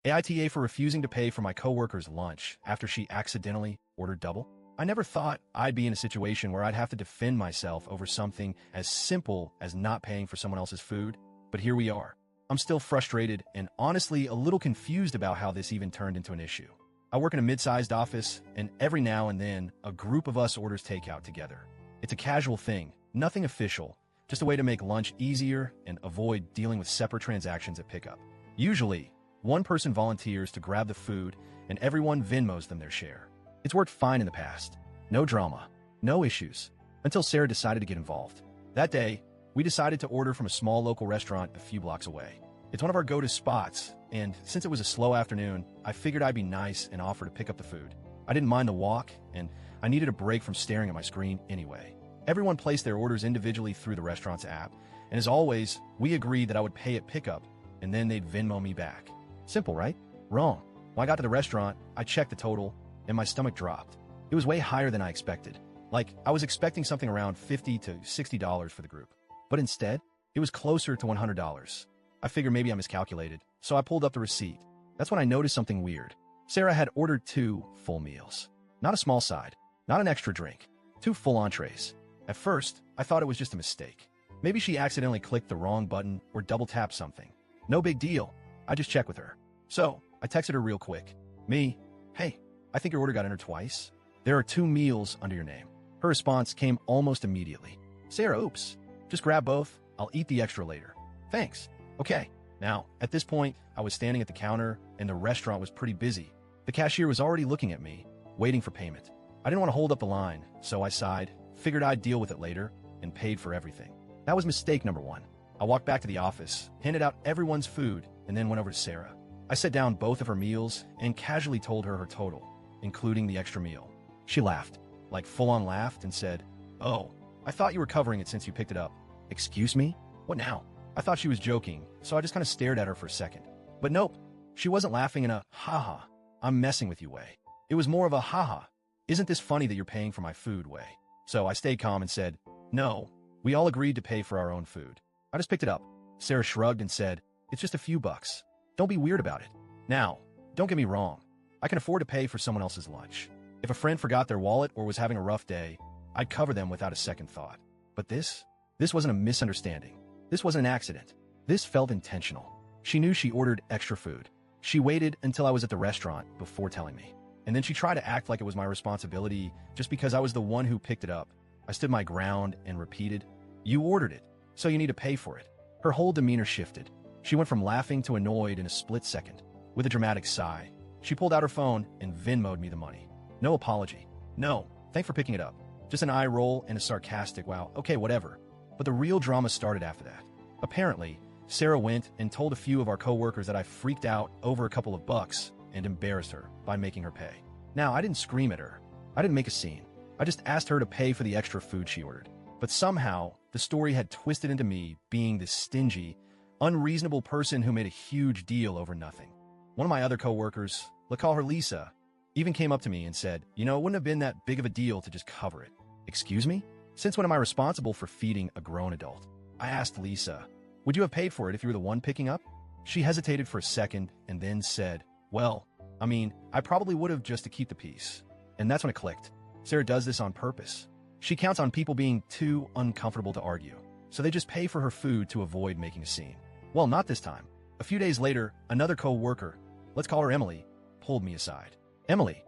AITA for refusing to pay for my coworker's lunch after she accidentally ordered double? I never thought I'd be in a situation where I'd have to defend myself over something as simple as not paying for someone else's food, but here we are. I'm still frustrated and honestly a little confused about how this even turned into an issue. I work in a mid-sized office, and every now and then, a group of us orders takeout together. It's a casual thing, nothing official, just a way to make lunch easier and avoid dealing with separate transactions at pickup. Usually, one person volunteers to grab the food, and everyone Venmos them their share. It's worked fine in the past. No drama, no issues, until Sarah decided to get involved. That day, we decided to order from a small local restaurant a few blocks away. It's one of our go-to spots, and since it was a slow afternoon, I figured I'd be nice and offer to pick up the food. I didn't mind the walk, and I needed a break from staring at my screen anyway. Everyone placed their orders individually through the restaurant's app, and as always, we agreed that I would pay at pickup, and then they'd Venmo me back. Simple, right? Wrong. When I got to the restaurant, I checked the total, and my stomach dropped. It was way higher than I expected. Like, I was expecting something around $50 to $60 for the group. But instead, it was closer to $100. I figured maybe I miscalculated, so I pulled up the receipt. That's when I noticed something weird. Sarah had ordered 2 full meals. Not a small side, not an extra drink, 2 full entrees. At first, I thought it was just a mistake. Maybe she accidentally clicked the wrong button or double-tapped something. No big deal. I just checked with her. So, I texted her real quick. Hey, I think your order got entered twice. There are 2 meals under your name. Her response came almost immediately. Sarah, oops. Just grab both. I'll eat the extra later. Thanks. Okay. Now, at this point, I was standing at the counter, and the restaurant was pretty busy. The cashier was already looking at me, waiting for payment. I didn't want to hold up the line, so I sighed, figured I'd deal with it later, and paid for everything. That was mistake number 1. I walked back to the office, handed out everyone's food, and then went over to Sarah. I set down both of her meals and casually told her total, including the extra meal. She laughed, like full-on laughed, and said, "Oh, I thought you were covering it since you picked it up." Excuse me? What now? I thought she was joking, so I just kind of stared at her for a second. But nope, she wasn't laughing in a haha, I'm messing with you way. It was more of a haha, isn't this funny that you're paying for my food way. So I stayed calm and said, no, we all agreed to pay for our own food. I just picked it up. Sarah shrugged and said, it's just a few bucks. Don't be weird about it. Now, don't get me wrong. I can afford to pay for someone else's lunch. If a friend forgot their wallet or was having a rough day, I'd cover them without a second thought. But this wasn't a misunderstanding. This wasn't an accident. This felt intentional. She knew she ordered extra food. She waited until I was at the restaurant before telling me. And then she tried to act like it was my responsibility just because I was the one who picked it up. I stood my ground and repeated, you ordered it, so you need to pay for it. Her whole demeanor shifted. She went from laughing to annoyed in a split second. With a dramatic sigh, she pulled out her phone and Venmo'd me the money. No apology. No, thanks for picking it up. Just an eye roll and a sarcastic, wow, okay, whatever. But the real drama started after that. Apparently, Sarah went and told a few of our coworkers that I freaked out over a couple of bucks and embarrassed her by making her pay. Now, I didn't scream at her. I didn't make a scene. I just asked her to pay for the extra food she ordered. But somehow, the story had twisted into me being this stingy, unreasonable person who made a huge deal over nothing. One of my other coworkers, let's call her Lisa, even came up to me and said, it wouldn't have been that big of a deal to just cover it. Excuse me? Since when am I responsible for feeding a grown adult? I asked Lisa, would you have paid for it if you were the one picking up? She hesitated for a second and then said, well, I probably would have just to keep the peace. And that's when it clicked. Sarah does this on purpose. She counts on people being too uncomfortable to argue, so they just pay for her food to avoid making a scene. Well, not this time. A few days later, another co-worker, let's call her Emily, pulled me aside. Emily,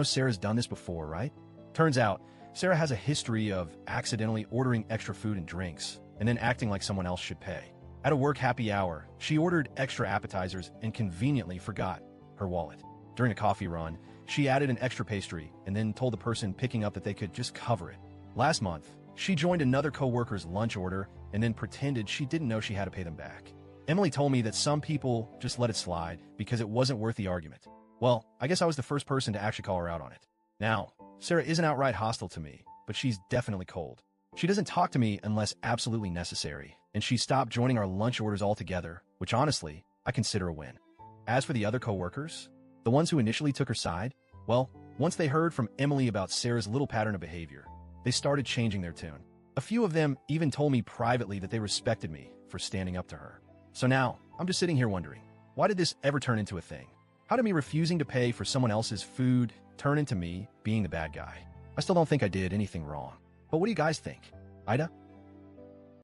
Sarah's done this before, right? Turns out, Sarah has a history of accidentally ordering extra food and drinks, and then acting like someone else should pay. At a work happy hour, she ordered extra appetizers and conveniently forgot her wallet. During a coffee run, she added an extra pastry and then told the person picking up that they could just cover it. Last month, she joined another coworker's lunch order and then pretended she didn't know she had to pay them back. Emily told me that some people just let it slide because it wasn't worth the argument. Well, I guess I was the first person to actually call her out on it. Now, Sarah isn't outright hostile to me, but she's definitely cold. She doesn't talk to me unless absolutely necessary, and she stopped joining our lunch orders altogether, which honestly, I consider a win. As for the other coworkers, the ones who initially took her side, well, once they heard from Emily about Sarah's little pattern of behavior, they started changing their tune. A few of them even told me privately that they respected me for standing up to her. So now, I'm just sitting here wondering, Why did this ever turn into a thing? How did me refusing to pay for someone else's food turn into me being the bad guy? I still don't think I did anything wrong. But what do you guys think? AITA?